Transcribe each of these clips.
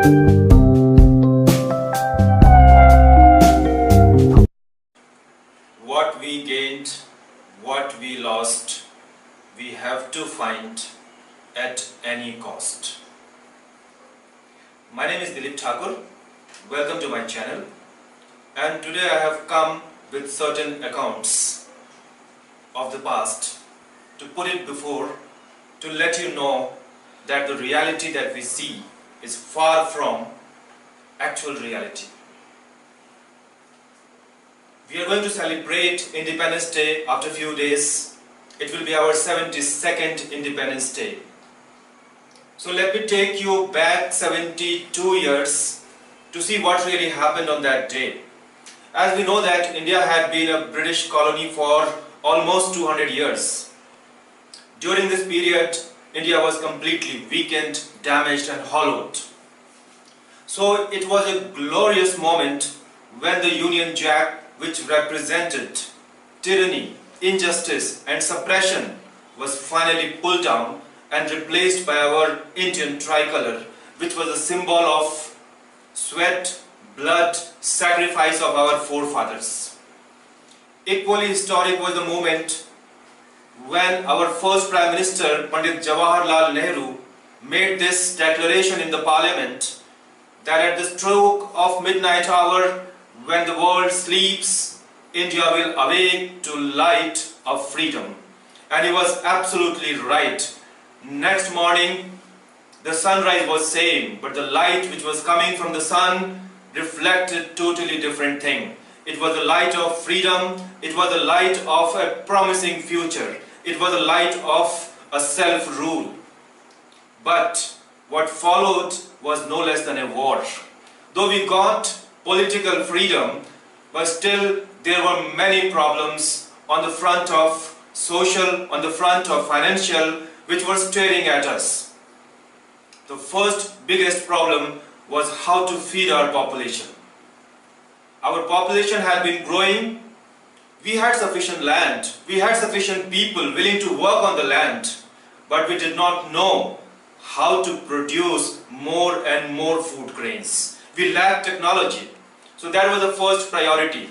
What we gained, what we lost, we have to find at any cost. My name is Dilip Thakur. Welcome to my channel. And today I have come with certain accounts of the past to put it before, to let you know that the reality that we see is far from actual reality. We are going to celebrate Independence Day after a few days. It will be our 72nd Independence Day. So let me take you back 72 years to see what really happened on that day. As we know that India had been a British colony for almost 200 years. During this period, India was completely weakened, damaged and hollowed. So it was a glorious moment when the Union Jack, which represented tyranny, injustice and suppression, was finally pulled down and replaced by our Indian tricolor, which was a symbol of sweat, blood, sacrifice of our forefathers. Equally historic was the moment when our first Prime Minister, Pandit Jawaharlal Nehru, made this declaration in the Parliament that at the stroke of midnight hour, when the world sleeps, India will awake to light of freedom. And he was absolutely right. Next morning, the sunrise was same, but the light which was coming from the sun reflected totally different thing. It was the light of freedom. It was the light of a promising future. It was the light of a self-rule. But what followed was no less than a war. Though we got political freedom, but still there were many problems on the front of social, on the front of financial, which were staring at us. The first biggest problem was how to feed our population. Our population had been growing. We had sufficient land. We had sufficient people willing to work on the land, but we did not know how to produce more and more food grains. We lacked technology. So that was the first priority.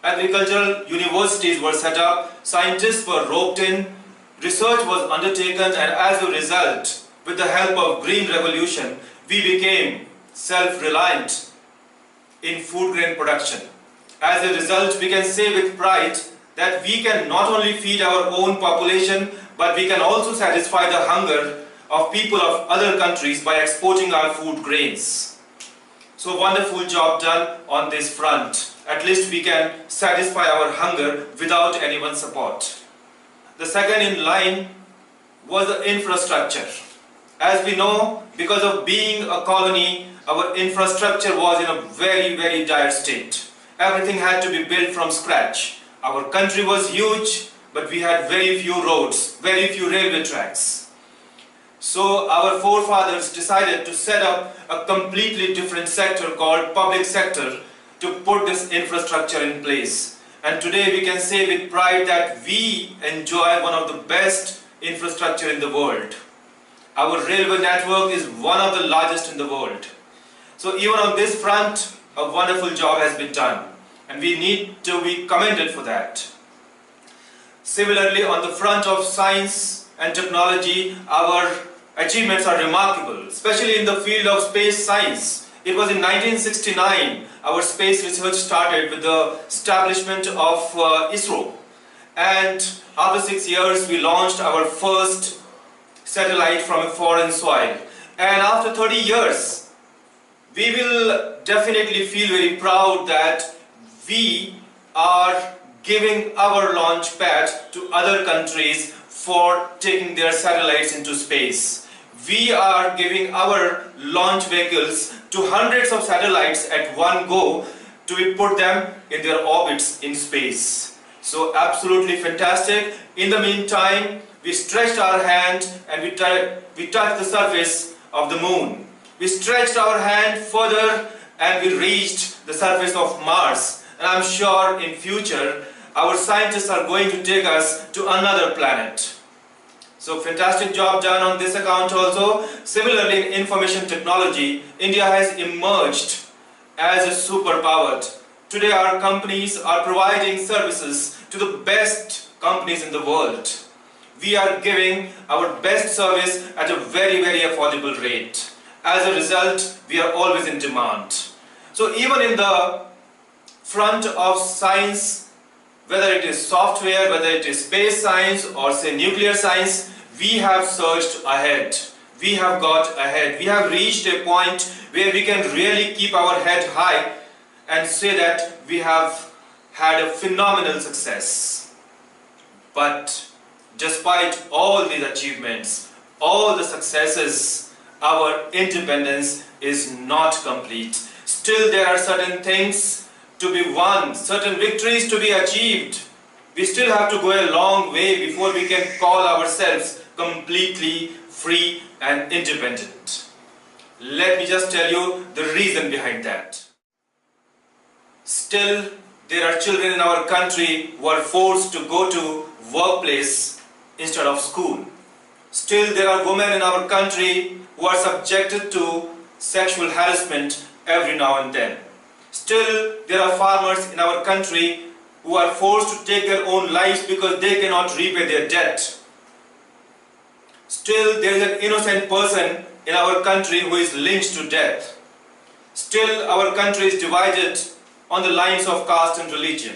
Agricultural universities were set up, scientists were roped in, research was undertaken, and as a result, with the help of Green Revolution, we became self-reliant in food grain production. As a result, we can say with pride that we can not only feed our own population, but we can also satisfy the hunger of people of other countries by exporting our food grains. So wonderful job done on this front. At least we can satisfy our hunger without anyone's support. The second in line was the infrastructure. As we know, because of being a colony, our infrastructure was in a very, very dire state. Everything had to be built from scratch. Our country was huge, but we had very few roads, very few railway tracks. So our forefathers decided to set up a completely different sector called public sector to put this infrastructure in place. And today we can say with pride that we enjoy one of the best infrastructure in the world. Our railway network is one of the largest in the world. So even on this front, a wonderful job has been done, and we need to be commended for that. Similarly, on the front of science and technology, our achievements are remarkable, especially in the field of space science. It was in 1969 our space research started with the establishment of ISRO, and after 6 years we launched our first satellite from a foreign soil. And after 30 years we will definitely feel very proud that we are giving our launch pad to other countries for taking their satellites into space. We are giving our launch vehicles to hundreds of satellites at one go to put them in their orbits in space. So absolutely fantastic. In the meantime, we stretched our hand and we touched the surface of the moon. We stretched our hand further and we reached the surface of Mars. And I'm sure in future our scientists are going to take us to another planet. So fantastic job done on this account also. Similarly, in information technology, India has emerged as a superpower. Today our companies are providing services to the best companies in the world. We are giving our best service at a very affordable rate. As a result, we are always in demand. So even in the front of science, whether it is software, whether it is space science or say nuclear science, we have surged ahead. We have got ahead. We have reached a point where we can really keep our head high and say that we have had a phenomenal success. But despite all these achievements, all the successes, our independence is not complete. Still there are certain things to be won, certain victories to be achieved. We still have to go a long way before we can call ourselves completely free and independent. Let me just tell you the reason behind that. Still, there are children in our country who are forced to go to workplace instead of school. Still, there are women in our country who are subjected to sexual harassment every now and then. Still, there are farmers in our country who are forced to take their own lives because they cannot repay their debt. Still, there is an innocent person in our country who is lynched to death. Still, our country is divided on the lines of caste and religion.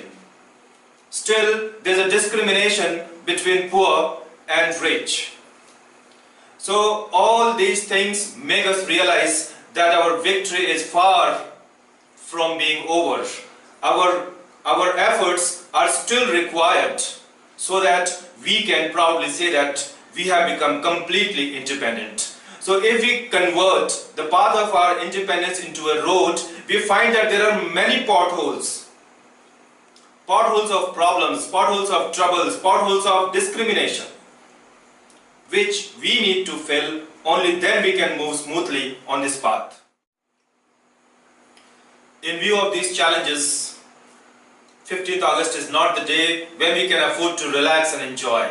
Still, there is a discrimination between poor and rich. So, all these things make us realize that our victory is far from being over. Our efforts are still required so that we can proudly say that we have become completely independent. So if we convert the path of our independence into a road, we find that there are many potholes. Potholes of problems, potholes of troubles, potholes of discrimination, which we need to fill. Only then we can move smoothly on this path. In view of these challenges, 15th August is not the day when we can afford to relax and enjoy.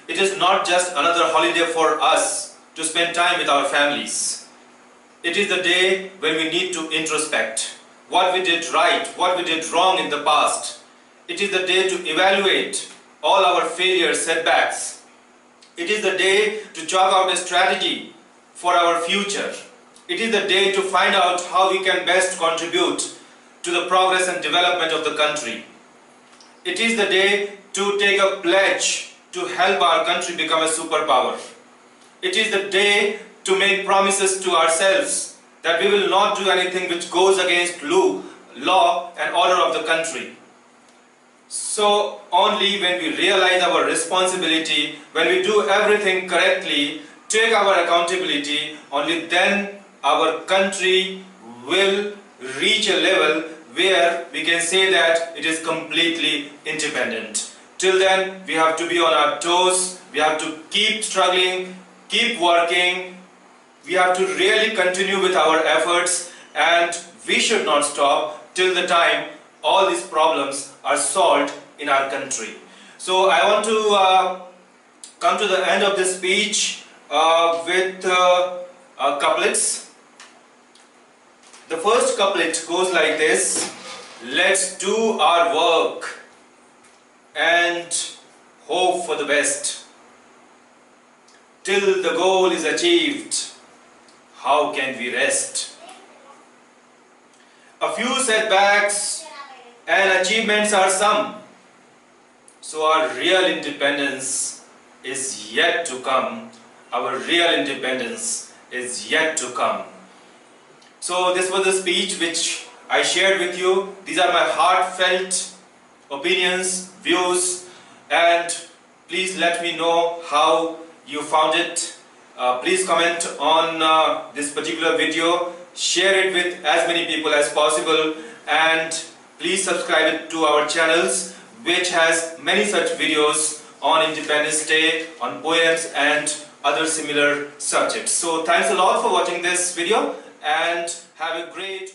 It is not just another holiday for us to spend time with our families. It is the day when we need to introspect what we did right, what we did wrong in the past. It is the day to evaluate all our failures, setbacks. It is the day to chalk out a strategy for our future. It is the day to find out how we can best contribute to the progress and development of the country. It is the day to take a pledge to help our country become a superpower. It is the day to make promises to ourselves that we will not do anything which goes against law and order of the country. So only when we realize our responsibility, when we do everything correctly, take our accountability, only then our country will reach a level where we can say that it is completely independent. Till then, we have to be on our toes, we have to keep struggling, keep working, we have to really continue with our efforts, and we should not stop till the time all these problems are solved in our country. So I want to come to the end of this speech with couplets. The first couplet goes like this: let's do our work and hope for the best. Till the goal is achieved, how can we rest? A few setbacks and achievements are some, so our real independence is yet to come. Our real independence is yet to come. So this was the speech which I shared with you. These are my heartfelt opinions, views, and please let me know how you found it. Please comment on this particular video, share it with as many people as possible, and please subscribe it to our channels, which has many such videos on Independence Day, on poems and other similar subjects. So thanks a lot for watching this video, and have a great